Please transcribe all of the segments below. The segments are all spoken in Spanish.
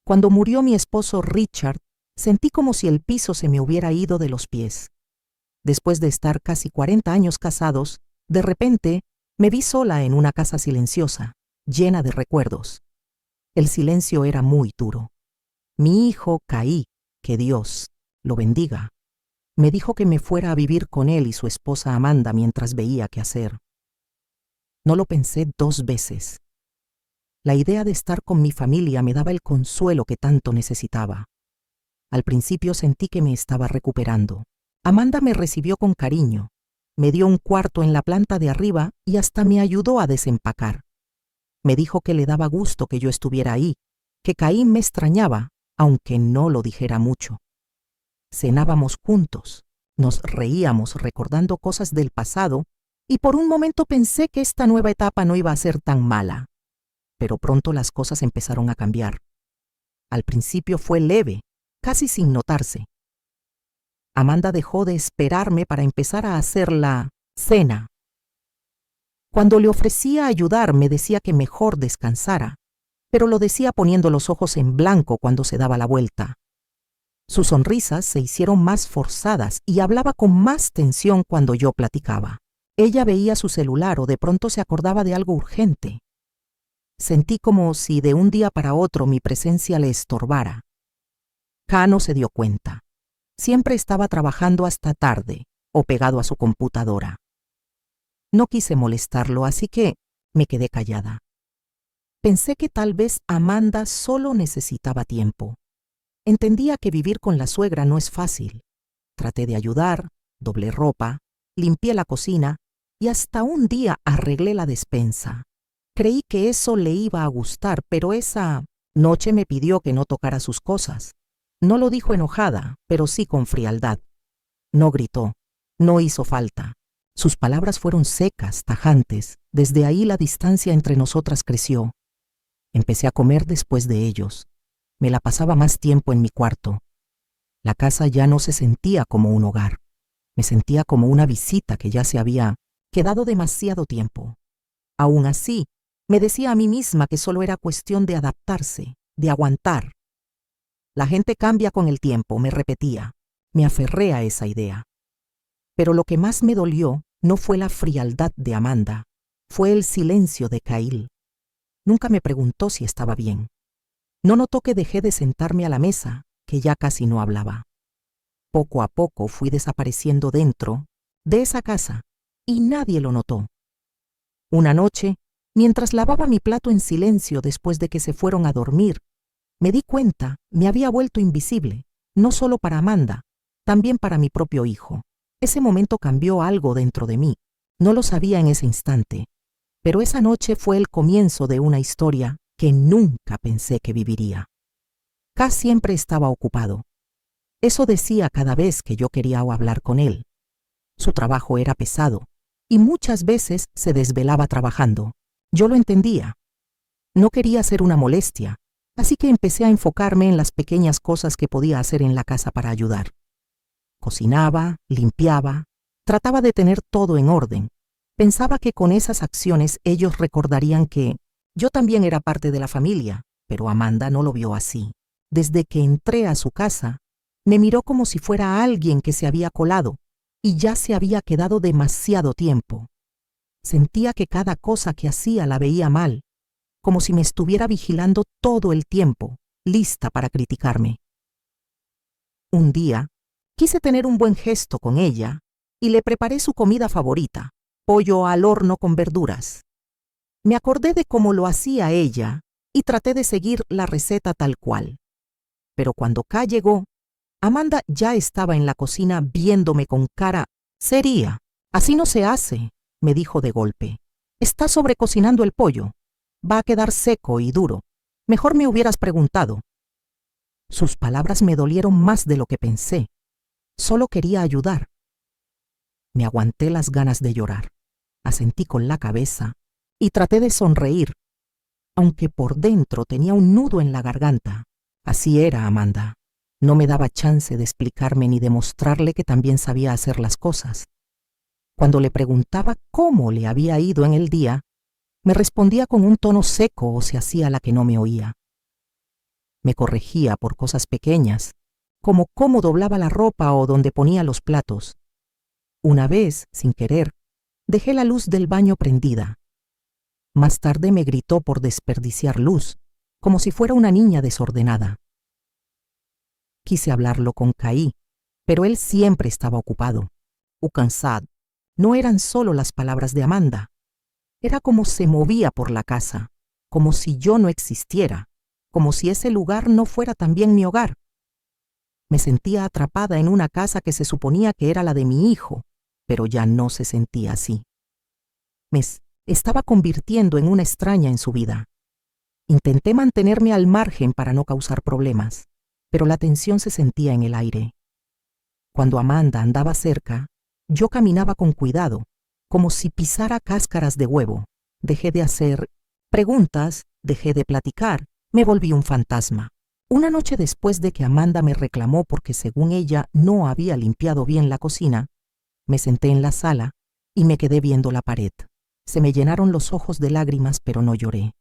Cuando murió mi esposo Richard, sentí como si el piso se me hubiera ido de los pies. Después de estar casi 40 años casados, de repente me vi sola en una casa silenciosa, llena de recuerdos. El silencio era muy duro. Mi hijo Caí, que Dios lo bendiga, me dijo que me fuera a vivir con él y su esposa Amanda mientras veía qué hacer. No lo pensé 2 veces. La idea de estar con mi familia me daba el consuelo que tanto necesitaba. Al principio sentí que me estaba recuperando. Amanda me recibió con cariño, me dio un cuarto en la planta de arriba y hasta me ayudó a desempacar. Me dijo que le daba gusto que yo estuviera ahí, que Caín me extrañaba, aunque no lo dijera mucho. Cenábamos juntos, nos reíamos recordando cosas del pasado y por un momento pensé que esta nueva etapa no iba a ser tan mala. Pero pronto las cosas empezaron a cambiar. Al principio fue leve, casi sin notarse. Amanda dejó de esperarme para empezar a hacer la cena. Cuando le ofrecía ayudar, me decía que mejor descansara, pero lo decía poniendo los ojos en blanco cuando se daba la vuelta. Sus sonrisas se hicieron más forzadas y hablaba con más tensión cuando yo platicaba. Ella veía su celular o de pronto se acordaba de algo urgente. Sentí como si de un día para otro mi presencia le estorbara. Ka no se dio cuenta. Siempre estaba trabajando hasta tarde o pegado a su computadora. No quise molestarlo, así que me quedé callada. Pensé que tal vez Amanda solo necesitaba tiempo. Entendía que vivir con la suegra no es fácil. Traté de ayudar, doblé ropa, limpié la cocina y hasta un día arreglé la despensa. Creí que eso le iba a gustar, pero esa noche me pidió que no tocara sus cosas. No lo dijo enojada, pero sí con frialdad. No gritó, no hizo falta. Sus palabras fueron secas, tajantes. Desde ahí la distancia entre nosotras creció. Empecé a comer después de ellos. Me la pasaba más tiempo en mi cuarto. La casa ya no se sentía como un hogar. Me sentía como una visita que ya se había quedado demasiado tiempo. Aún así, me decía a mí misma que solo era cuestión de adaptarse, de aguantar. La gente cambia con el tiempo, me repetía. Me aferré a esa idea. Pero lo que más me dolió no fue la frialdad de Amanda, fue el silencio de Kyle. Nunca me preguntó si estaba bien. No notó que dejé de sentarme a la mesa, que ya casi no hablaba. Poco a poco fui desapareciendo dentro de esa casa y nadie lo notó. Una noche, mientras lavaba mi plato en silencio después de que se fueron a dormir, me di cuenta, me había vuelto invisible, no solo para Amanda, también para mi propio hijo. Ese momento cambió algo dentro de mí. No lo sabía en ese instante, pero esa noche fue el comienzo de una historia que nunca pensé que viviría. Ka siempre estaba ocupado. Eso decía cada vez que yo quería hablar con él. Su trabajo era pesado y muchas veces se desvelaba trabajando. Yo lo entendía. No quería ser una molestia, así que empecé a enfocarme en las pequeñas cosas que podía hacer en la casa para ayudar. Cocinaba, limpiaba, trataba de tener todo en orden. Pensaba que con esas acciones ellos recordarían que yo también era parte de la familia, pero Amanda no lo vio así. Desde que entré a su casa, me miró como si fuera alguien que se había colado y ya se había quedado demasiado tiempo. Sentía que cada cosa que hacía la veía mal, como si me estuviera vigilando todo el tiempo, lista para criticarme. Un día, quise tener un buen gesto con ella y le preparé su comida favorita, pollo al horno con verduras. Me acordé de cómo lo hacía ella y traté de seguir la receta tal cual. Pero cuando Ka llegó, Amanda ya estaba en la cocina viéndome con cara seria. «Así no se hace», me dijo de golpe. «Estás sobrecocinando el pollo. Va a quedar seco y duro. Mejor me hubieras preguntado». Sus palabras me dolieron más de lo que pensé. Solo quería ayudar. Me aguanté las ganas de llorar. Asentí con la cabeza y traté de sonreír, aunque por dentro tenía un nudo en la garganta. Así era Amanda. No me daba chance de explicarme ni de mostrarle que también sabía hacer las cosas. Cuando le preguntaba cómo le había ido en el día, me respondía con un tono seco o se hacía la que no me oía. Me corregía por cosas pequeñas, como cómo doblaba la ropa o dónde ponía los platos. Una vez, sin querer, dejé la luz del baño prendida. Más tarde me gritó por desperdiciar luz, como si fuera una niña desordenada. Quise hablarlo con Caí, pero él siempre estaba ocupado o cansado. No eran solo las palabras de Amanda. Era como se movía por la casa, como si yo no existiera, como si ese lugar no fuera también mi hogar. Me sentía atrapada en una casa que se suponía que era la de mi hijo, pero ya no se sentía así. Me estaba convirtiendo en una extraña en su vida. Intenté mantenerme al margen para no causar problemas, pero la tensión se sentía en el aire. Cuando Amanda andaba cerca, yo caminaba con cuidado, como si pisara cáscaras de huevo. Dejé de hacer preguntas, dejé de platicar, me volví un fantasma. Una noche después de que Amanda me reclamó porque según ella no había limpiado bien la cocina, me senté en la sala y me quedé viendo la pared. Se me llenaron los ojos de lágrimas, pero no lloré.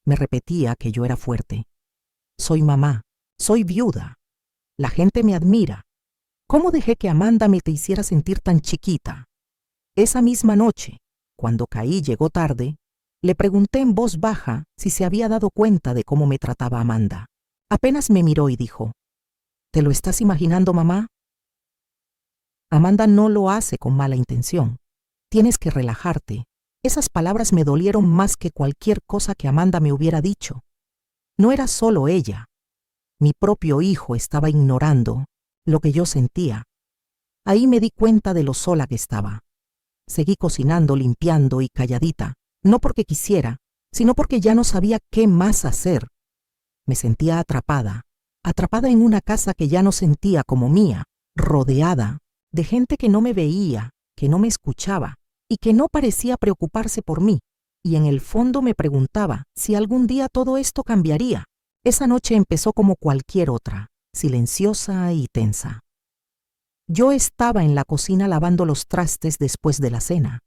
Me repetía que yo era fuerte. Soy mamá, soy viuda. La gente me admira. ¿Cómo dejé que Amanda me te hiciera sentir tan chiquita? Esa misma noche, cuando Caí llegó tarde, le pregunté en voz baja si se había dado cuenta de cómo me trataba Amanda. Apenas me miró y dijo, ¿te lo estás imaginando, mamá? Amanda no lo hace con mala intención. Tienes que relajarte. Esas palabras me dolieron más que cualquier cosa que Amanda me hubiera dicho. No era solo ella. Mi propio hijo estaba ignorando lo que yo sentía. Ahí me di cuenta de lo sola que estaba. Seguí cocinando, limpiando y calladita, no porque quisiera, sino porque ya no sabía qué más hacer. Me sentía atrapada en una casa que ya no sentía como mía, rodeada de gente que no me veía, que no me escuchaba y que no parecía preocuparse por mí. Y en el fondo me preguntaba si algún día todo esto cambiaría. Esa noche empezó como cualquier otra, silenciosa y tensa. Yo estaba en la cocina lavando los trastes después de la cena.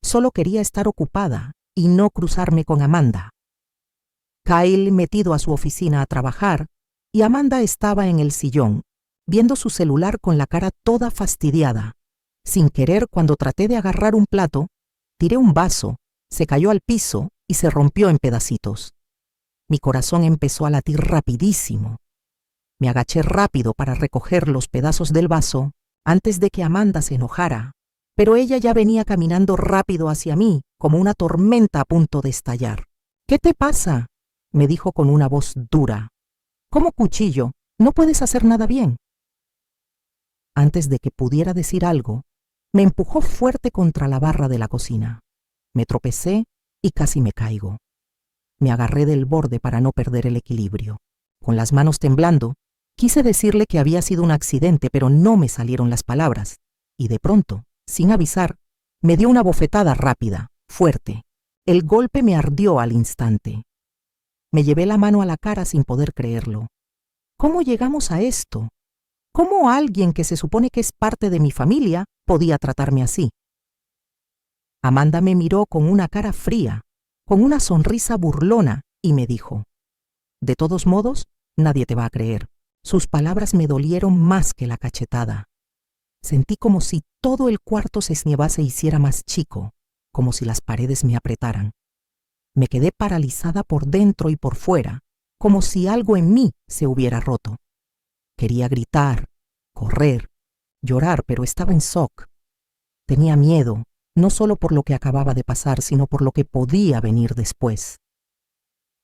Solo quería estar ocupada y no cruzarme con Amanda. Kyle metido a su oficina a trabajar y Amanda estaba en el sillón, viendo su celular con la cara toda fastidiada. Sin querer, cuando traté de agarrar un plato, tiré un vaso, se cayó al piso y se rompió en pedacitos. Mi corazón empezó a latir rapidísimo. Me agaché rápido para recoger los pedazos del vaso antes de que Amanda se enojara, pero ella ya venía caminando rápido hacia mí, como una tormenta a punto de estallar. ¿Qué te pasa?, me dijo con una voz dura. ¿Cómo cuchillo? ¿No puedes hacer nada bien? Antes de que pudiera decir algo, me empujó fuerte contra la barra de la cocina. Me tropecé y casi me caigo. Me agarré del borde para no perder el equilibrio. Con las manos temblando, quise decirle que había sido un accidente, pero no me salieron las palabras. Y de pronto, sin avisar, me dio una bofetada rápida, fuerte. El golpe me ardió al instante. Me llevé la mano a la cara sin poder creerlo. ¿Cómo llegamos a esto? ¿Cómo alguien que se supone que es parte de mi familia podía tratarme así? Amanda me miró con una cara fría, con una sonrisa burlona, y me dijo, «De todos modos, nadie te va a creer». Sus palabras me dolieron más que la cachetada. Sentí como si todo el cuarto se esnievase e hiciera más chico, como si las paredes me apretaran. Me quedé paralizada por dentro y por fuera, como si algo en mí se hubiera roto. Quería gritar, correr, llorar, pero estaba en shock. Tenía miedo, no solo por lo que acababa de pasar, sino por lo que podía venir después.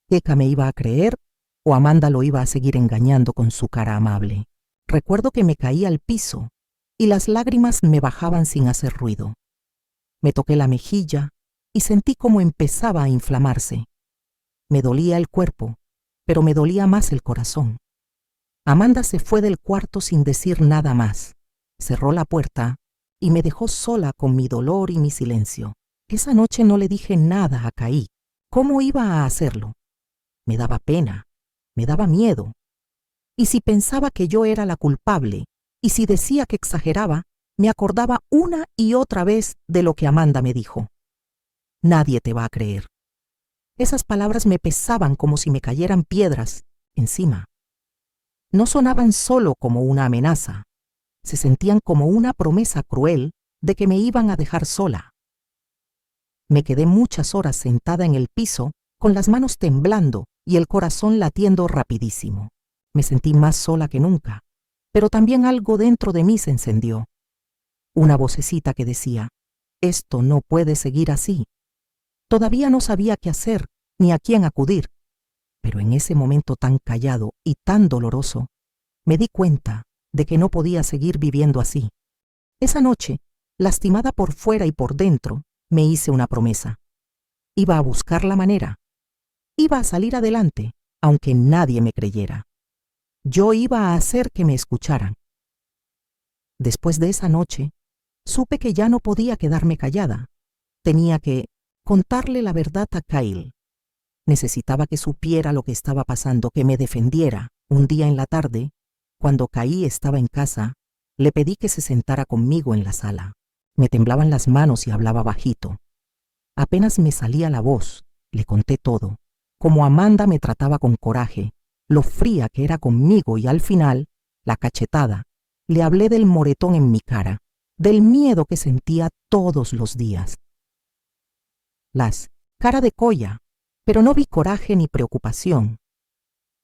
¿Eka me iba a creer o Amanda lo iba a seguir engañando con su cara amable? Recuerdo que me caí al piso y las lágrimas me bajaban sin hacer ruido. Me toqué la mejilla y sentí cómo empezaba a inflamarse. Me dolía el cuerpo, pero me dolía más el corazón. Amanda se fue del cuarto sin decir nada más. Cerró la puerta y me dejó sola con mi dolor y mi silencio. Esa noche no le dije nada a Caí. ¿Cómo iba a hacerlo? Me daba pena, me daba miedo. Y si pensaba que yo era la culpable, y si decía que exageraba, me acordaba una y otra vez de lo que Amanda me dijo. Nadie te va a creer. Esas palabras me pesaban como si me cayeran piedras encima. No sonaban solo como una amenaza, se sentían como una promesa cruel de que me iban a dejar sola. Me quedé muchas horas sentada en el piso, con las manos temblando y el corazón latiendo rapidísimo. Me sentí más sola que nunca, pero también algo dentro de mí se encendió. Una vocecita que decía, esto no puede seguir así. Todavía no sabía qué hacer ni a quién acudir, pero en ese momento tan callado y tan doloroso, me di cuenta de que no podía seguir viviendo así. Esa noche, lastimada por fuera y por dentro, me hice una promesa. Iba a buscar la manera. Iba a salir adelante, aunque nadie me creyera. Yo iba a hacer que me escucharan. Después de esa noche, supe que ya no podía quedarme callada. Tenía que contarle la verdad a Kyle. Necesitaba que supiera lo que estaba pasando, que me defendiera. Un día en la tarde, cuando Kyle estaba en casa, le pedí que se sentara conmigo en la sala. Me temblaban las manos y hablaba bajito. Apenas me salía la voz, le conté todo, cómo Amanda me trataba con coraje, lo fría que era conmigo y al final, la cachetada, le hablé del moretón en mi cara, del miedo que sentía todos los días. Cara de colla, pero no vi coraje ni preocupación.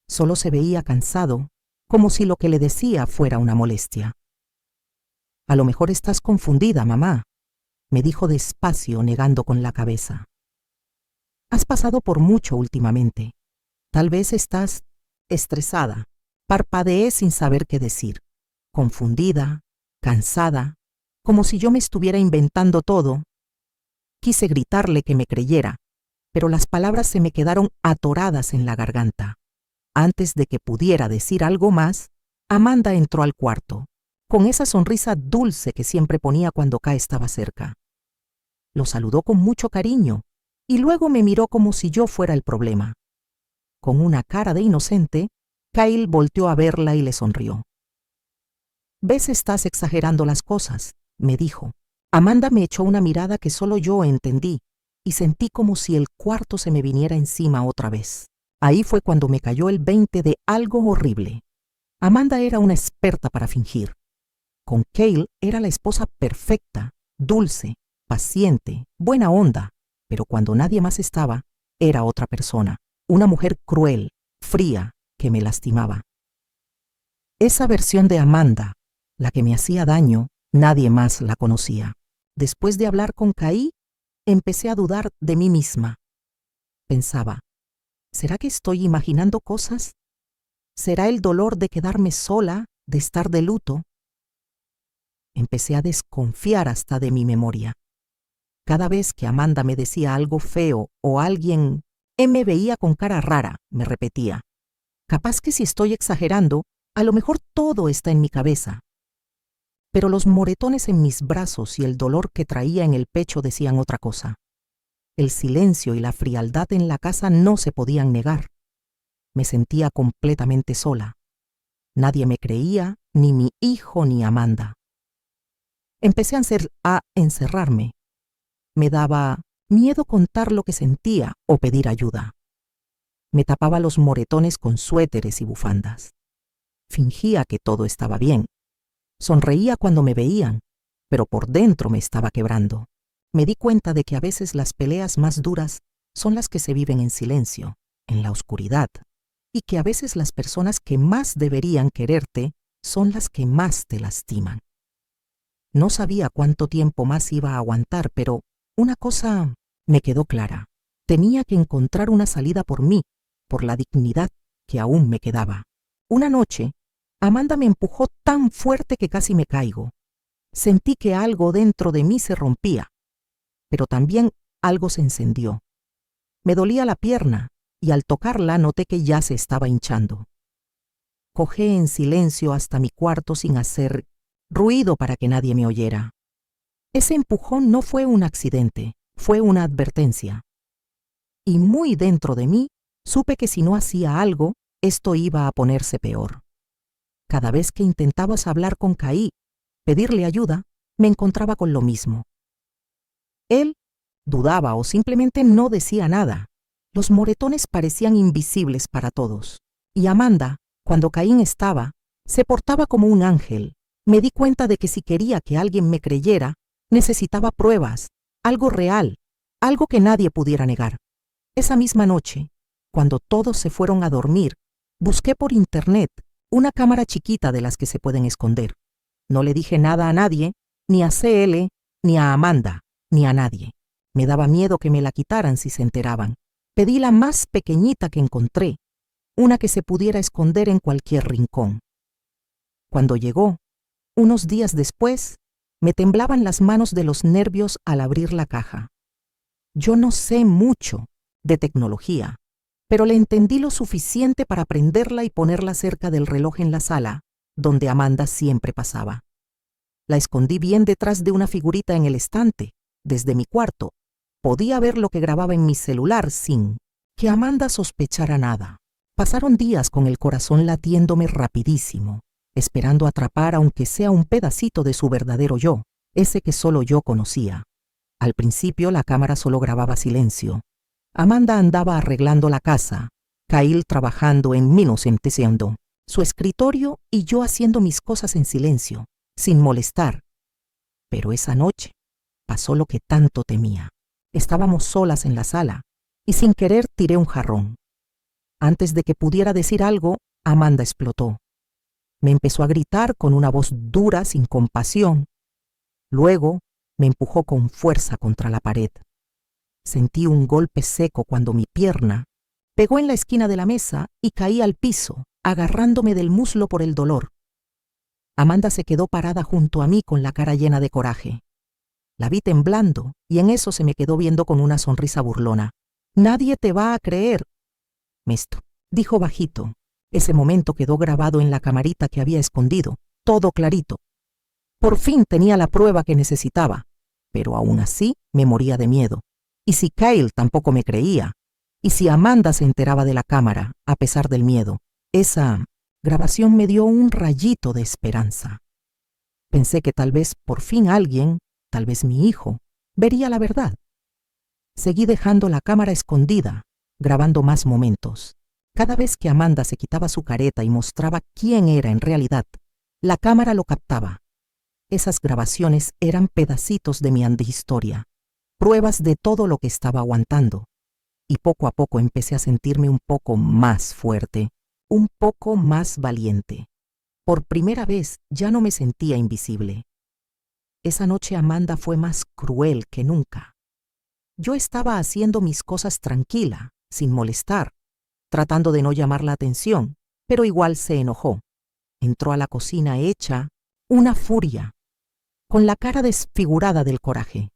Solo se veía cansado, como si lo que le decía fuera una molestia. A lo mejor estás confundida, mamá, me dijo despacio, negando con la cabeza. Has pasado por mucho últimamente. Tal vez estás estresada. Parpadeé sin saber qué decir. Confundida, cansada, como si yo me estuviera inventando todo. Quise gritarle que me creyera, pero las palabras se me quedaron atoradas en la garganta. Antes de que pudiera decir algo más, Amanda entró al cuarto, con esa sonrisa dulce que siempre ponía cuando Kai estaba cerca. Lo saludó con mucho cariño y luego me miró como si yo fuera el problema. Con una cara de inocente, Kyle volteó a verla y le sonrió. «¿Ves, estás exagerando las cosas?», me dijo. Amanda me echó una mirada que solo yo entendí y sentí como si el cuarto se me viniera encima otra vez. Ahí fue cuando me cayó el 20 de algo horrible. Amanda era una experta para fingir. Con Kyle era la esposa perfecta, dulce, paciente, buena onda, pero cuando nadie más estaba, era otra persona, una mujer cruel, fría, que me lastimaba. Esa versión de Amanda, la que me hacía daño, nadie más la conocía. Después de hablar con Kai, empecé a dudar de mí misma. Pensaba, ¿será que estoy imaginando cosas? ¿Será el dolor de quedarme sola, de estar de luto? Empecé a desconfiar hasta de mi memoria. Cada vez que Amanda me decía algo feo o alguien me veía con cara rara, me repetía. Capaz que si estoy exagerando, a lo mejor todo está en mi cabeza. Pero los moretones en mis brazos y el dolor que traía en el pecho decían otra cosa. El silencio y la frialdad en la casa no se podían negar. Me sentía completamente sola. Nadie me creía, ni mi hijo ni Amanda. Empecé a encerrarme. Me daba miedo contar lo que sentía o pedir ayuda. Me tapaba los moretones con suéteres y bufandas. Fingía que todo estaba bien. Sonreía cuando me veían, pero por dentro me estaba quebrando. Me di cuenta de que a veces las peleas más duras son las que se viven en silencio, en la oscuridad, y que a veces las personas que más deberían quererte son las que más te lastiman. No sabía cuánto tiempo más iba a aguantar, pero una cosa me quedó clara. Tenía que encontrar una salida por mí, por la dignidad que aún me quedaba. Una noche, Amanda me empujó tan fuerte que casi me caigo. Sentí que algo dentro de mí se rompía, pero también algo se encendió. Me dolía la pierna y al tocarla noté que ya se estaba hinchando. Cojé en silencio hasta mi cuarto sin hacer ruido para que nadie me oyera. Ese empujón no fue un accidente, fue una advertencia. Y muy dentro de mí supe que si no hacía algo, esto iba a ponerse peor. Cada vez que intentabas hablar con Kai, pedirle ayuda, me encontraba con lo mismo. Él dudaba o simplemente no decía nada. Los moretones parecían invisibles para todos. Y Amanda, cuando Caín estaba, se portaba como un ángel. Me di cuenta de que si quería que alguien me creyera, necesitaba pruebas, algo real, algo que nadie pudiera negar. Esa misma noche, cuando todos se fueron a dormir, busqué por internet una cámara chiquita de las que se pueden esconder. No le dije nada a nadie, ni a CL, ni a Amanda, ni a nadie. Me daba miedo que me la quitaran si se enteraban. Pedí la más pequeñita que encontré, una que se pudiera esconder en cualquier rincón. Cuando llegó, unos días después, me temblaban las manos de los nervios al abrir la caja. Yo no sé mucho de tecnología, pero le entendí lo suficiente para prenderla y ponerla cerca del reloj en la sala, donde Amanda siempre pasaba. La escondí bien detrás de una figurita en el estante, desde mi cuarto. Podía ver lo que grababa en mi celular sin que Amanda sospechara nada. Pasaron días con el corazón latiéndome rapidísimo, esperando atrapar aunque sea un pedacito de su verdadero yo, ese que solo yo conocía. Al principio la cámara solo grababa silencio. Amanda andaba arreglando la casa, Kyle trabajando en minuciando su escritorio y yo haciendo mis cosas en silencio, sin molestar. Pero esa noche pasó lo que tanto temía. Estábamos solas en la sala y sin querer tiré un jarrón. Antes de que pudiera decir algo, Amanda explotó. Me empezó a gritar con una voz dura, sin compasión. Luego me empujó con fuerza contra la pared. Sentí un golpe seco cuando mi pierna pegó en la esquina de la mesa y caí al piso, agarrándome del muslo por el dolor. Amanda se quedó parada junto a mí con la cara llena de coraje. La vi temblando y en eso se me quedó viendo con una sonrisa burlona. «Nadie te va a creer», dijo bajito. Ese momento quedó grabado en la camarita que había escondido, todo clarito. Por fin tenía la prueba que necesitaba, pero aún así me moría de miedo. ¿Y si Kyle tampoco me creía? ¿Y si Amanda se enteraba de la cámara, a pesar del miedo? Esa grabación me dio un rayito de esperanza. Pensé que tal vez por fin alguien, tal vez mi hijo, vería la verdad. Seguí dejando la cámara escondida, grabando más momentos. Cada vez que Amanda se quitaba su careta y mostraba quién era en realidad, la cámara lo captaba. Esas grabaciones eran pedacitos de mi antihistoria, pruebas de todo lo que estaba aguantando. Y poco a poco empecé a sentirme un poco más fuerte, un poco más valiente. Por primera vez ya no me sentía invisible. Esa noche Amanda fue más cruel que nunca. Yo estaba haciendo mis cosas tranquila, sin molestar, tratando de no llamar la atención, pero igual se enojó. Entró a la cocina hecha una furia, con la cara desfigurada del coraje.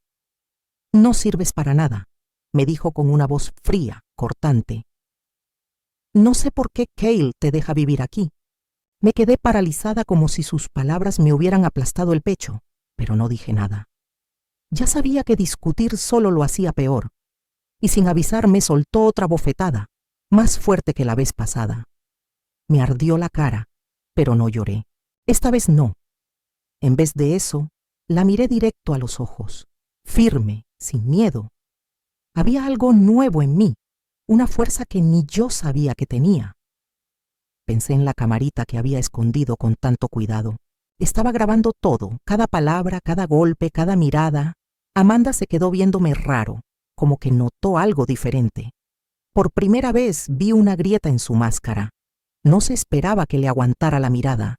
«No sirves para nada», me dijo con una voz fría, cortante. «No sé por qué Kyle te deja vivir aquí». Me quedé paralizada como si sus palabras me hubieran aplastado el pecho, pero no dije nada. Ya sabía que discutir solo lo hacía peor, y sin avisar me soltó otra bofetada, más fuerte que la vez pasada. Me ardió la cara, pero no lloré. Esta vez no. En vez de eso, la miré directo a los ojos, firme, sin miedo. Había algo nuevo en mí, una fuerza que ni yo sabía que tenía. Pensé en la camarita que había escondido con tanto cuidado. Estaba grabando todo, cada palabra, cada golpe, cada mirada. Amanda se quedó viéndome raro, como que notó algo diferente. Por primera vez vi una grieta en su máscara. No se esperaba que le aguantara la mirada.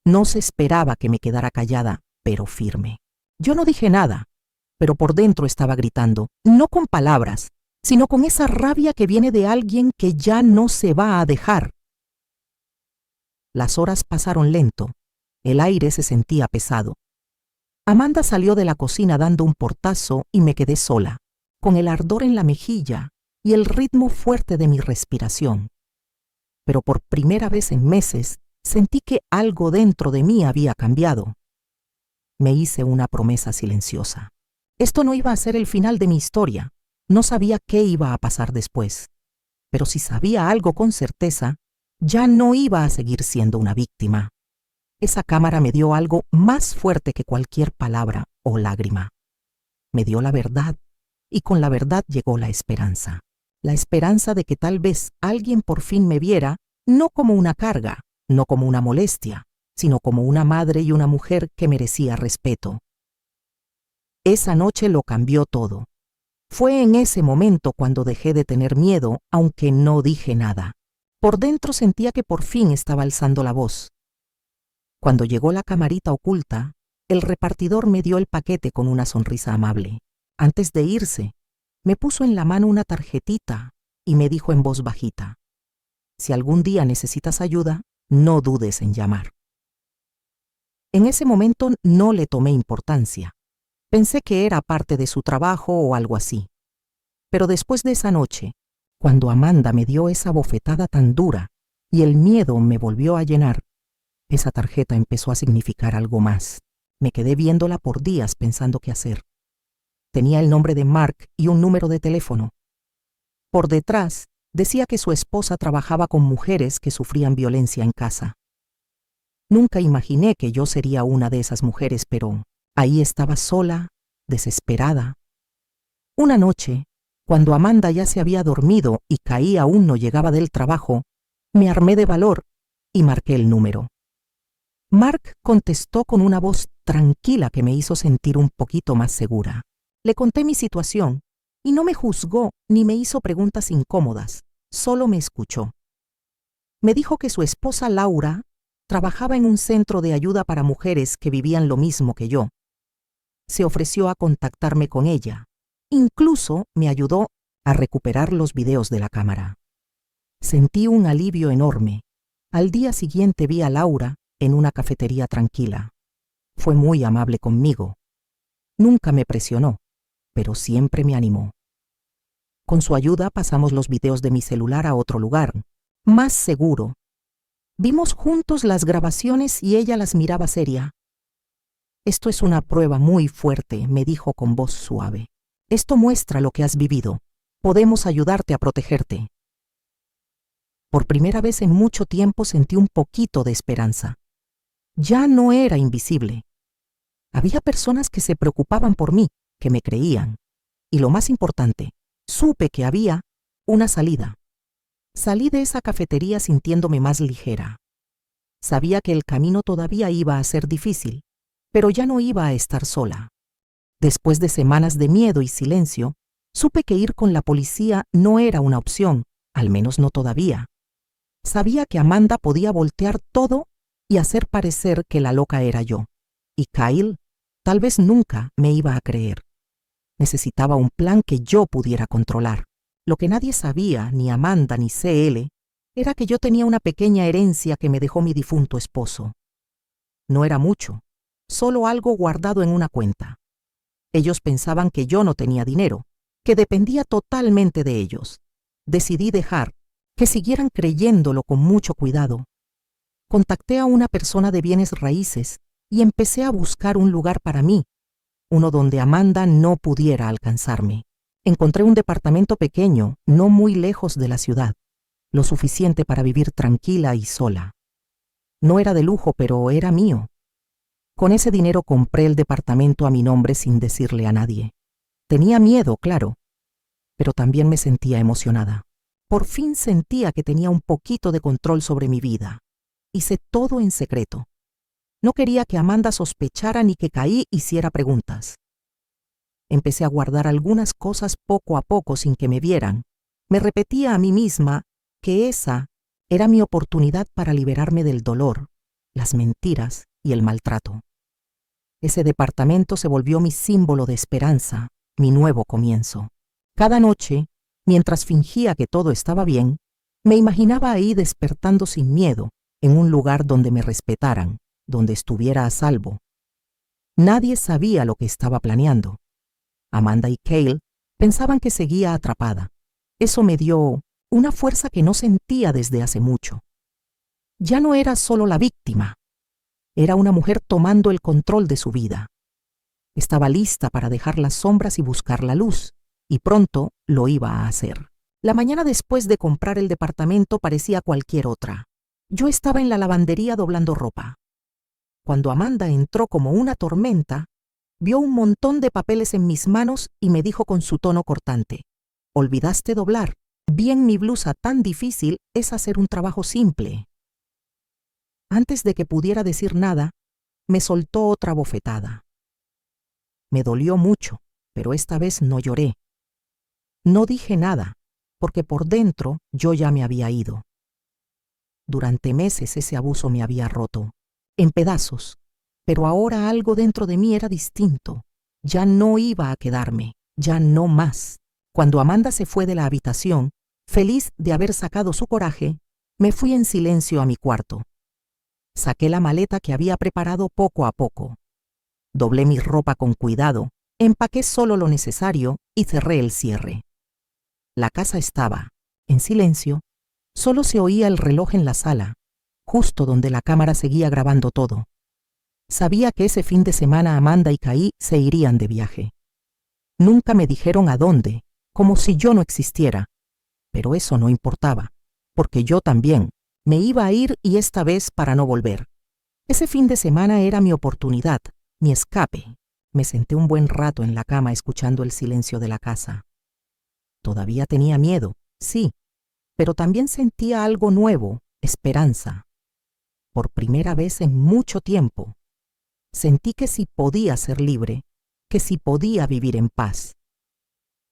No se esperaba que me quedara callada, pero firme. Yo no dije nada, pero por dentro estaba gritando, no con palabras, sino con esa rabia que viene de alguien que ya no se va a dejar. Las horas pasaron lento. El aire se sentía pesado. Amanda salió de la cocina dando un portazo y me quedé sola, con el ardor en la mejilla y el ritmo fuerte de mi respiración. Pero por primera vez en meses sentí que algo dentro de mí había cambiado. Me hice una promesa silenciosa. Esto no iba a ser el final de mi historia. No sabía qué iba a pasar después. Pero si sabía algo con certeza, ya no iba a seguir siendo una víctima. Esa cámara me dio algo más fuerte que cualquier palabra o lágrima. Me dio la verdad, y con la verdad llegó la esperanza. La esperanza de que tal vez alguien por fin me viera no como una carga, no como una molestia, sino como una madre y una mujer que merecía respeto. Esa noche lo cambió todo. Fue en ese momento cuando dejé de tener miedo, aunque no dije nada. Por dentro sentía que por fin estaba alzando la voz. Cuando llegó la camarita oculta, el repartidor me dio el paquete con una sonrisa amable. Antes de irse, me puso en la mano una tarjetita y me dijo en voz bajita: si algún día necesitas ayuda, no dudes en llamar. En ese momento no le tomé importancia. Pensé que era parte de su trabajo o algo así. Pero después de esa noche, cuando Amanda me dio esa bofetada tan dura y el miedo me volvió a llenar, esa tarjeta empezó a significar algo más. Me quedé viéndola por días pensando qué hacer. Tenía el nombre de Mark y un número de teléfono. Por detrás decía que su esposa trabajaba con mujeres que sufrían violencia en casa. Nunca imaginé que yo sería una de esas mujeres, pero ahí estaba sola, desesperada. Una noche, cuando Amanda ya se había dormido y Kai aún no llegaba del trabajo, me armé de valor y marqué el número. Mark contestó con una voz tranquila que me hizo sentir un poquito más segura. Le conté mi situación y no me juzgó ni me hizo preguntas incómodas, solo me escuchó. Me dijo que su esposa Laura trabajaba en un centro de ayuda para mujeres que vivían lo mismo que yo. Se ofreció a contactarme con ella. Incluso me ayudó a recuperar los videos de la cámara. Sentí un alivio enorme. Al día siguiente vi a Laura en una cafetería tranquila. Fue muy amable conmigo. Nunca me presionó, pero siempre me animó. Con su ayuda pasamos los videos de mi celular a otro lugar, más seguro. Vimos juntos las grabaciones y ella las miraba seria. Esto es una prueba muy fuerte, me dijo con voz suave. Esto muestra lo que has vivido. Podemos ayudarte a protegerte. Por primera vez en mucho tiempo sentí un poquito de esperanza. Ya no era invisible. Había personas que se preocupaban por mí, que me creían. Y lo más importante, supe que había una salida. Salí de esa cafetería sintiéndome más ligera. Sabía que el camino todavía iba a ser difícil, pero ya no iba a estar sola. Después de semanas de miedo y silencio, supe que ir con la policía no era una opción, al menos no todavía. Sabía que Amanda podía voltear todo y hacer parecer que la loca era yo. Y Kyle tal vez nunca me iba a creer. Necesitaba un plan que yo pudiera controlar. Lo que nadie sabía, ni Amanda ni CL, era que yo tenía una pequeña herencia que me dejó mi difunto esposo. No era mucho, solo algo guardado en una cuenta. Ellos pensaban que yo no tenía dinero, que dependía totalmente de ellos. Decidí dejar que siguieran creyéndolo con mucho cuidado. Contacté a una persona de bienes raíces y empecé a buscar un lugar para mí, uno donde Amanda no pudiera alcanzarme. Encontré un departamento pequeño, no muy lejos de la ciudad, lo suficiente para vivir tranquila y sola. No era de lujo, pero era mío. Con ese dinero compré el departamento a mi nombre sin decirle a nadie. Tenía miedo, claro, pero también me sentía emocionada. Por fin sentía que tenía un poquito de control sobre mi vida. Hice todo en secreto. No quería que Amanda sospechara ni que Kai hiciera preguntas. Empecé a guardar algunas cosas poco a poco sin que me vieran. Me repetía a mí misma que esa era mi oportunidad para liberarme del dolor, las mentiras y el maltrato. Ese departamento se volvió mi símbolo de esperanza, mi nuevo comienzo. Cada noche, mientras fingía que todo estaba bien, me imaginaba ahí despertando sin miedo, en un lugar donde me respetaran, donde estuviera a salvo. Nadie sabía lo que estaba planeando. Amanda y Kyle pensaban que seguía atrapada. Eso me dio una fuerza que no sentía desde hace mucho. Ya no era solo la víctima. Era una mujer tomando el control de su vida. Estaba lista para dejar las sombras y buscar la luz, y pronto lo iba a hacer. La mañana después de comprar el departamento parecía cualquier otra. Yo estaba en la lavandería doblando ropa. Cuando Amanda entró como una tormenta, vio un montón de papeles en mis manos y me dijo con su tono cortante: «¿Olvidaste doblar? Vi en mi blusa tan difícil es hacer un trabajo simple. Antes de que pudiera decir nada, me soltó otra bofetada. Me dolió mucho, pero esta vez no lloré. No dije nada, porque por dentro yo ya me había ido. Durante meses ese abuso me había roto, en pedazos, pero ahora algo dentro de mí era distinto. Ya no iba a quedarme, ya no más. Cuando Amanda se fue de la habitación, feliz de haber sacado su coraje, me fui en silencio a mi cuarto. Saqué la maleta que había preparado poco a poco. Doblé mi ropa con cuidado, empaqué solo lo necesario y cerré el cierre. La casa estaba, en silencio, solo se oía el reloj en la sala, justo donde la cámara seguía grabando todo. Sabía que ese fin de semana Amanda y Caí se irían de viaje. Nunca me dijeron a dónde, como si yo no existiera, pero eso no importaba, porque yo también me iba a ir y esta vez para no volver. Ese fin de semana era mi oportunidad, mi escape. Me senté un buen rato en la cama escuchando el silencio de la casa. Todavía tenía miedo, sí, pero también sentía algo nuevo, esperanza. Por primera vez en mucho tiempo, sentí que sí podía ser libre, que sí podía vivir en paz.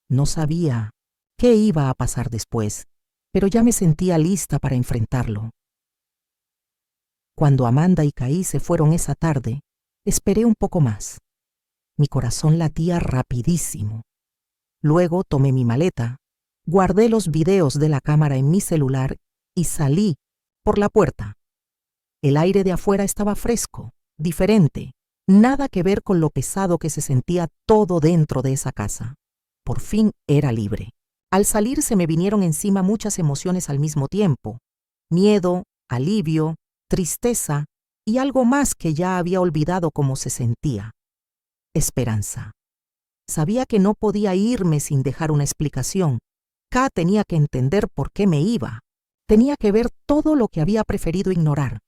No sabía qué iba a pasar después, pero ya me sentía lista para enfrentarlo. Cuando Amanda y Caí se fueron esa tarde, esperé un poco más. Mi corazón latía rapidísimo. Luego tomé mi maleta, guardé los videos de la cámara en mi celular y salí por la puerta. El aire de afuera estaba fresco, diferente, nada que ver con lo pesado que se sentía todo dentro de esa casa. Por fin era libre. Al salir se me vinieron encima muchas emociones al mismo tiempo: miedo, alivio, tristeza y algo más que ya había olvidado cómo se sentía: esperanza. Sabía que no podía irme sin dejar una explicación. K tenía que entender por qué me iba. Tenía que ver todo lo que había preferido ignorar: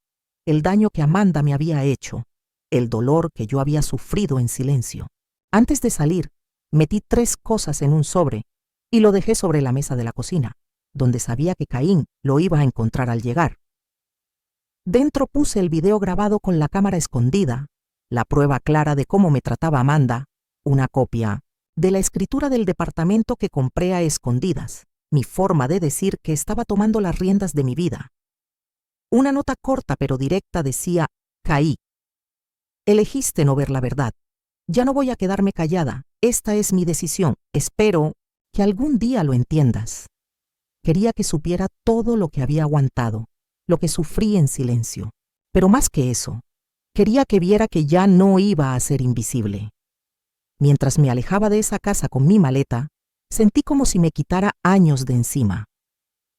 el daño que Amanda me había hecho, el dolor que yo había sufrido en silencio. Antes de salir, metí 3 cosas en un sobre y lo dejé sobre la mesa de la cocina, donde sabía que Caín lo iba a encontrar al llegar. Dentro puse el video grabado con la cámara escondida, la prueba clara de cómo me trataba Amanda, una copia de la escritura del departamento que compré a escondidas, mi forma de decir que estaba tomando las riendas de mi vida. Una nota corta pero directa decía: Caí, elegiste no ver la verdad. Ya no voy a quedarme callada. Esta es mi decisión. Espero que algún día lo entiendas. Quería que supiera todo lo que había aguantado, lo que sufrí en silencio. Pero más que eso, quería que viera que ya no iba a ser invisible. Mientras me alejaba de esa casa con mi maleta, sentí como si me quitara años de encima.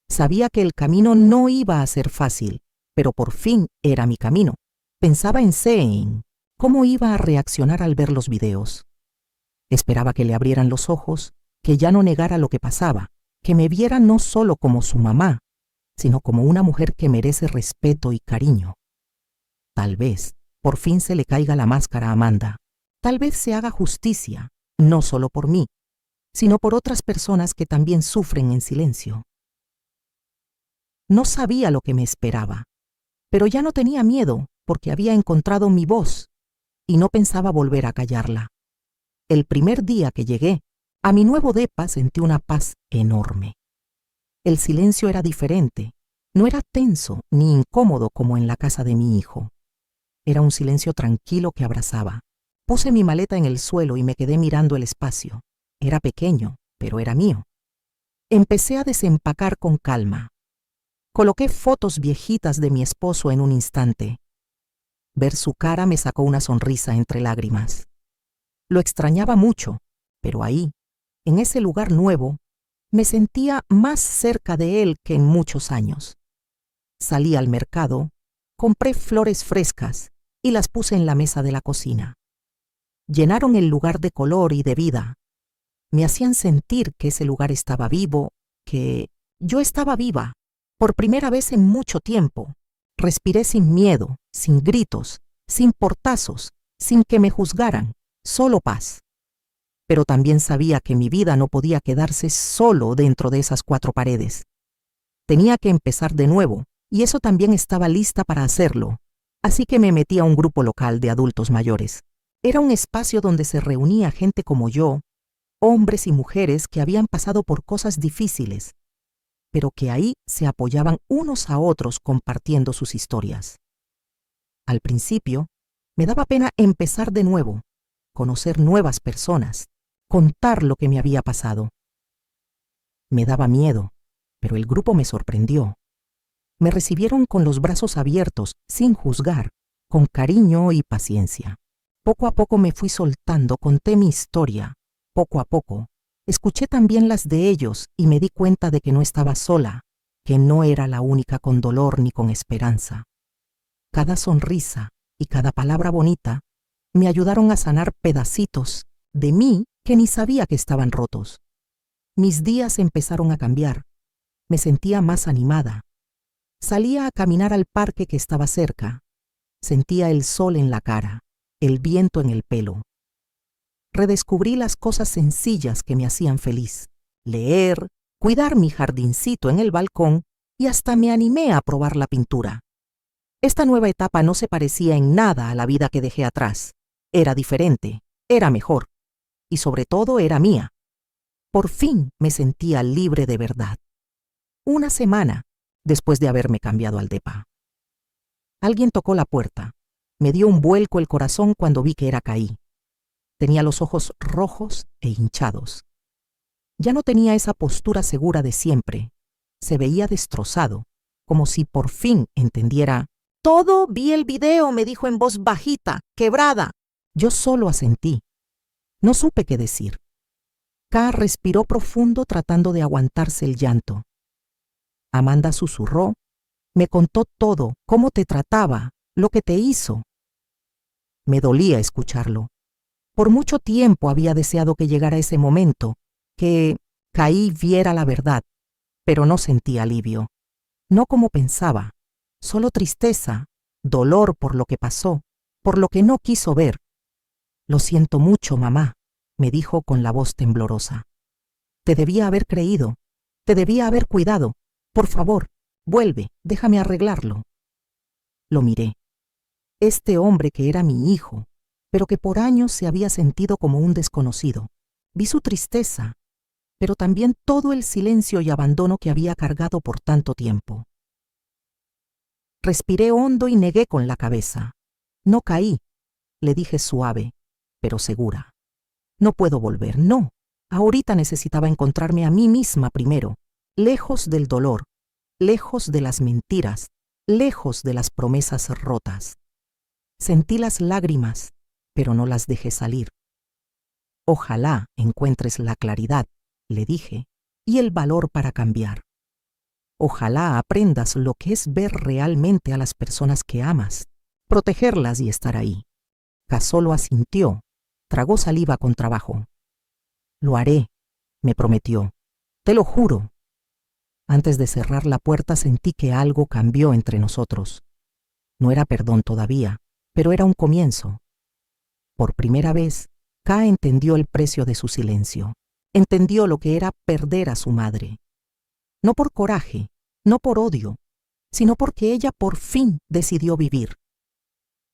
Sabía que el camino no iba a ser fácil, pero por fin era mi camino. Pensaba en Zane, cómo iba a reaccionar al ver los videos. Esperaba que le abrieran los ojos, que ya no negara lo que pasaba, que me viera no solo como su mamá, sino como una mujer que merece respeto y cariño. Tal vez por fin se le caiga la máscara a Amanda. Tal vez se haga justicia, no solo por mí, sino por otras personas que también sufren en silencio. No sabía lo que me esperaba, pero ya no tenía miedo porque había encontrado mi voz y no pensaba volver a callarla. El primer día que llegué a mi nuevo depa sentí una paz enorme. El silencio era diferente, no era tenso ni incómodo como en la casa de mi hijo. Era un silencio tranquilo que abrazaba. Puse mi maleta en el suelo y me quedé mirando el espacio. Era pequeño, pero era mío. Empecé a desempacar con calma. Coloqué fotos viejitas de mi esposo en un instante. Ver su cara me sacó una sonrisa entre lágrimas. Lo extrañaba mucho, pero ahí, en ese lugar nuevo, me sentía más cerca de él que en muchos años. Salí al mercado, compré flores frescas y las puse en la mesa de la cocina. Llenaron el lugar de color y de vida. Me hacían sentir que ese lugar estaba vivo, que yo estaba viva. Por primera vez en mucho tiempo, respiré sin miedo, sin gritos, sin portazos, sin que me juzgaran, solo paz. pero también sabía que mi vida no podía quedarse solo dentro de esas 4 paredes. Tenía que empezar de nuevo, y eso también estaba lista para hacerlo. Así que me metí a un grupo local de adultos mayores. Era un espacio donde se reunía gente como yo, hombres y mujeres que habían pasado por cosas difíciles, pero que ahí se apoyaban unos a otros compartiendo sus historias. Al principio, me daba pena empezar de nuevo, conocer nuevas personas, contar lo que me había pasado. Me daba miedo, pero el grupo me sorprendió. Me recibieron con los brazos abiertos, sin juzgar, con cariño y paciencia. Poco a poco me fui soltando, conté mi historia. Poco a poco, escuché también las de ellos y me di cuenta de que no estaba sola, que no era la única con dolor ni con esperanza. Cada sonrisa y cada palabra bonita me ayudaron a sanar pedacitos de mí que ni sabía que estaban rotos. Mis días empezaron a cambiar. Me sentía más animada. Salía a caminar al parque que estaba cerca. Sentía el sol en la cara, el viento en el pelo. Redescubrí las cosas sencillas que me hacían feliz. Leer, cuidar mi jardincito en el balcón y hasta me animé a probar la pintura. Esta nueva etapa no se parecía en nada a la vida que dejé atrás. Era diferente, era mejor y sobre todo era mía. Por fin me sentía libre de verdad. Una semana después de haberme cambiado al depa. Alguien tocó la puerta. Me dio un vuelco el corazón cuando vi que era Caí. Tenía los ojos rojos e hinchados. Ya no tenía esa postura segura de siempre. Se veía destrozado, como si por fin entendiera. «Todo vi el video», me dijo en voz bajita, quebrada. Yo solo asentí. No supe qué decir. Ka respiró profundo tratando de aguantarse el llanto. Amanda susurró. Me contó todo, cómo te trataba, lo que te hizo. Me dolía escucharlo. Por mucho tiempo había deseado que llegara ese momento, que Caí viera la verdad, pero no sentí alivio. No como pensaba, solo tristeza, dolor por lo que pasó, por lo que no quiso ver. «Lo siento mucho, mamá», me dijo con la voz temblorosa. «Te debía haber creído, te debía haber cuidado. Por favor, vuelve, déjame arreglarlo». Lo miré. Este hombre que era mi hijo, pero que por años se había sentido como un desconocido. Vi su tristeza, pero también todo el silencio y abandono que había cargado por tanto tiempo. Respiré hondo y negué con la cabeza. «No Caí», le dije suave, pero segura. «No puedo volver, no. Ahorita necesitaba encontrarme a mí misma primero, lejos del dolor, lejos de las mentiras, lejos de las promesas rotas». Sentí las lágrimas, pero no las dejé salir. «Ojalá encuentres la claridad», le dije, «y el valor para cambiar. Ojalá aprendas lo que es ver realmente a las personas que amas, protegerlas y estar ahí». Ka solo asintió, tragó saliva con trabajo. «Lo haré», me prometió. «Te lo juro». Antes de cerrar la puerta sentí que algo cambió entre nosotros. No era perdón todavía, pero era un comienzo. Por primera vez, Ka entendió el precio de su silencio. Entendió lo que era perder a su madre. No por coraje, no por odio, sino porque ella por fin decidió vivir.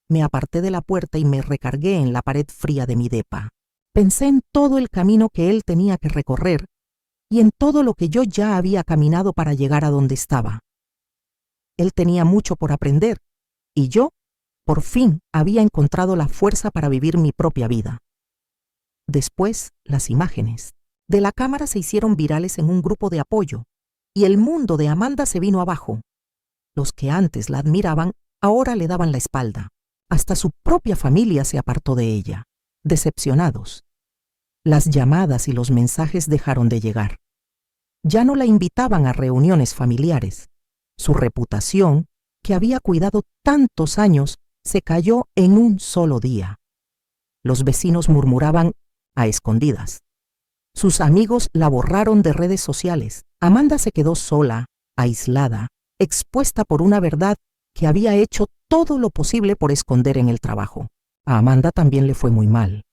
Me aparté de la puerta y me recargué en la pared fría de mi depa. Pensé en todo el camino que él tenía que recorrer y en todo lo que yo ya había caminado para llegar a donde estaba. Él tenía mucho por aprender y yo, por fin, había encontrado la fuerza para vivir mi propia vida. Después, las imágenes de la cámara se hicieron virales en un grupo de apoyo y el mundo de Amanda se vino abajo. Los que antes la admiraban, ahora le daban la espalda. Hasta su propia familia se apartó de ella, decepcionados. Las llamadas y los mensajes dejaron de llegar. Ya no la invitaban a reuniones familiares. Su reputación, que había cuidado tantos años, se cayó en un solo día. Los vecinos murmuraban a escondidas. Sus amigos la borraron de redes sociales. Amanda se quedó sola, aislada, expuesta por una verdad que había hecho todo lo posible por esconder en el trabajo. A Amanda también le fue muy mal.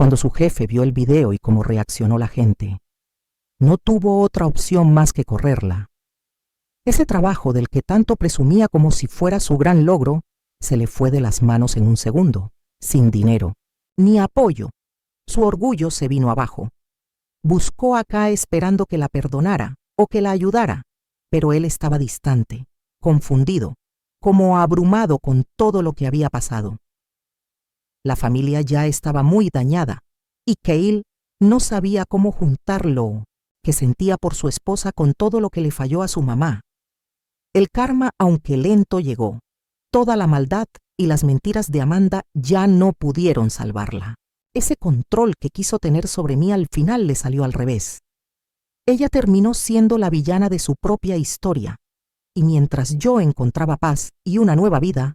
Cuando su jefe vio el video y cómo reaccionó la gente, no tuvo otra opción más que correrla. Ese trabajo del que tanto presumía como si fuera su gran logro, se le fue de las manos en un segundo, sin dinero, ni apoyo. Su orgullo se vino abajo. Buscó acá esperando que la perdonara o que la ayudara, pero él estaba distante, confundido, como abrumado con todo lo que había pasado. La familia ya estaba muy dañada y Cale no sabía cómo juntar lo que sentía por su esposa con todo lo que le falló a su mamá. El karma, aunque lento, llegó. Toda la maldad y las mentiras de Amanda ya no pudieron salvarla. Ese control que quiso tener sobre mí al final le salió al revés. Ella terminó siendo la villana de su propia historia, y mientras yo encontraba paz y una nueva vida,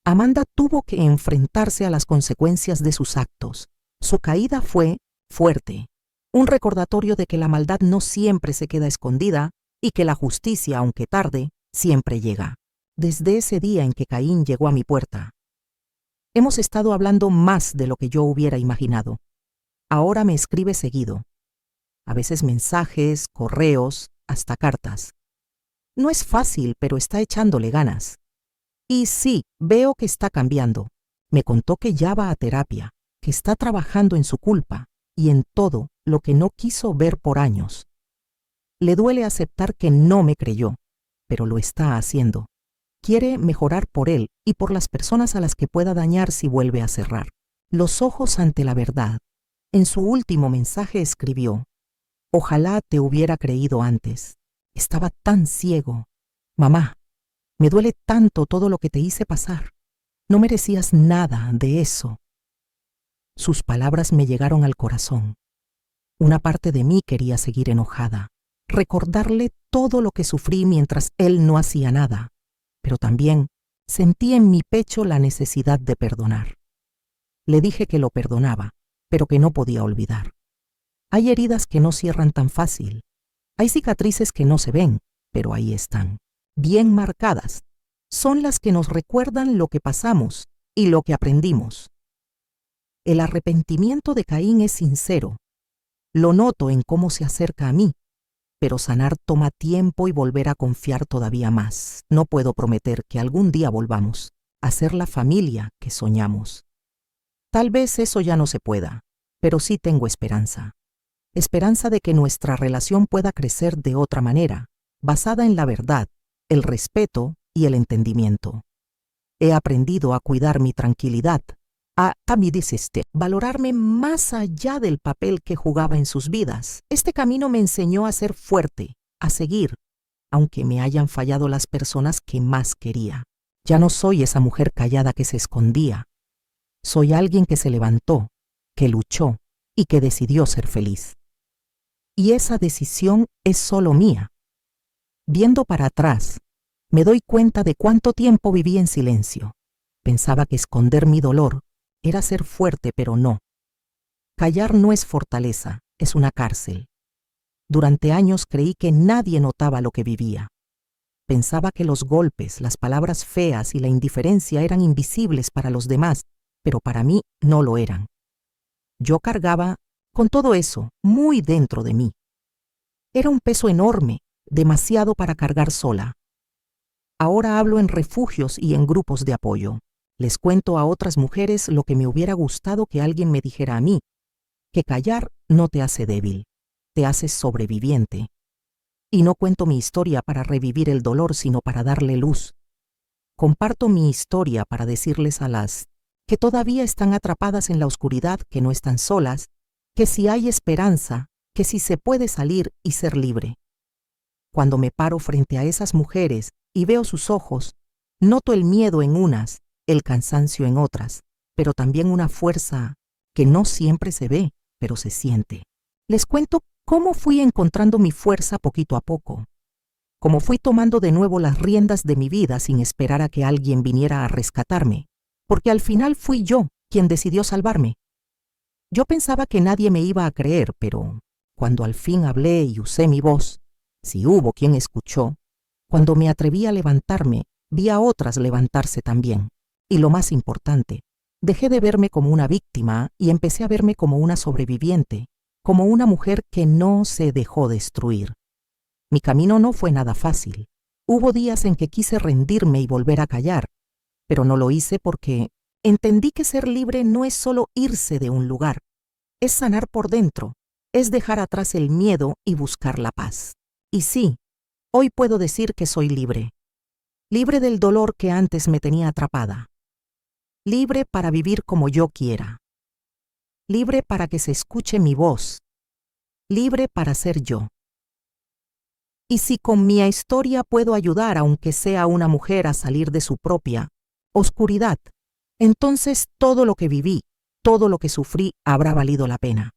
Amanda tuvo que enfrentarse a las consecuencias de sus actos. Su caída fue fuerte, un recordatorio de que la maldad no siempre se queda escondida y que la justicia, aunque tarde, siempre llega. Desde ese día en que Caín llegó a mi puerta, hemos estado hablando más de lo que yo hubiera imaginado. Ahora me escribe seguido, a veces mensajes, correos, hasta cartas. No es fácil, pero está echándole ganas. Y sí, veo que está cambiando. Me contó que ya va a terapia, que está trabajando en su culpa y en todo lo que no quiso ver por años. Le duele aceptar que no me creyó, pero lo está haciendo. Quiere mejorar por él y por las personas a las que pueda dañar si vuelve a cerrar los ojos ante la verdad. En su último mensaje escribió: «Ojalá te hubiera creído antes. Estaba tan ciego. Mamá, me duele tanto todo lo que te hice pasar. No merecías nada de eso». Sus palabras me llegaron al corazón. Una parte de mí quería seguir enojada, recordarle todo lo que sufrí mientras él no hacía nada, pero también sentí en mi pecho la necesidad de perdonar. Le dije que lo perdonaba, pero que no podía olvidar. Hay heridas que no cierran tan fácil. Hay cicatrices que no se ven, pero ahí están, bien marcadas. Son las que nos recuerdan lo que pasamos y lo que aprendimos. El arrepentimiento de Caín es sincero. Lo noto en cómo se acerca a mí, pero sanar toma tiempo y volver a confiar todavía más. No puedo prometer que algún día volvamos a ser la familia que soñamos. Tal vez eso ya no se pueda, pero sí tengo esperanza. Esperanza de que nuestra relación pueda crecer de otra manera, basada en la verdad, el respeto y el entendimiento. He aprendido a cuidar mi tranquilidad, a valorarme más allá del papel que jugaba en sus vidas. Este camino me enseñó a ser fuerte, a seguir, aunque me hayan fallado las personas que más quería. Ya no soy esa mujer callada que se escondía. Soy alguien que se levantó, que luchó y que decidió ser feliz. Y esa decisión es solo mía. Viendo para atrás, me doy cuenta de cuánto tiempo viví en silencio. Pensaba que esconder mi dolor era ser fuerte, pero no. Callar no es fortaleza, es una cárcel. Durante años creí que nadie notaba lo que vivía. Pensaba que los golpes, las palabras feas y la indiferencia eran invisibles para los demás, pero para mí no lo eran. Yo cargaba con todo eso muy dentro de mí. Era un peso enorme, demasiado para cargar sola. Ahora hablo en refugios y en grupos de apoyo. Les cuento a otras mujeres lo que me hubiera gustado que alguien me dijera a mí, que callar no te hace débil, te hace sobreviviente. Y no cuento mi historia para revivir el dolor, sino para darle luz. Comparto mi historia para decirles a las que todavía están atrapadas en la oscuridad que no están solas, que si hay esperanza, que si se puede salir y ser libre. Cuando me paro frente a esas mujeres y veo sus ojos, noto el miedo en unas, el cansancio en otras, pero también una fuerza que no siempre se ve, pero se siente. Les cuento cómo fui encontrando mi fuerza poquito a poco, cómo fui tomando de nuevo las riendas de mi vida sin esperar a que alguien viniera a rescatarme, porque al final fui yo quien decidió salvarme. Yo pensaba que nadie me iba a creer, pero cuando al fin hablé y usé mi voz, si hubo quien escuchó, cuando me atreví a levantarme, vi a otras levantarse también. Y lo más importante, Dejé de verme como una víctima y empecé a verme como una sobreviviente, como una mujer que no se dejó destruir. Mi camino no fue nada fácil. Hubo días en que quise rendirme y volver a callar, pero no lo hice porque entendí que ser libre no es solo irse de un lugar, es sanar por dentro, es dejar atrás el miedo y buscar la paz. Y sí, hoy puedo decir que soy libre, libre del dolor que antes me tenía atrapada, libre para vivir como yo quiera, libre para que se escuche mi voz, libre para ser yo. Y si con mi historia puedo ayudar, aunque sea una mujer, a salir de su propia oscuridad, entonces todo lo que viví, todo lo que sufrí habrá valido la pena.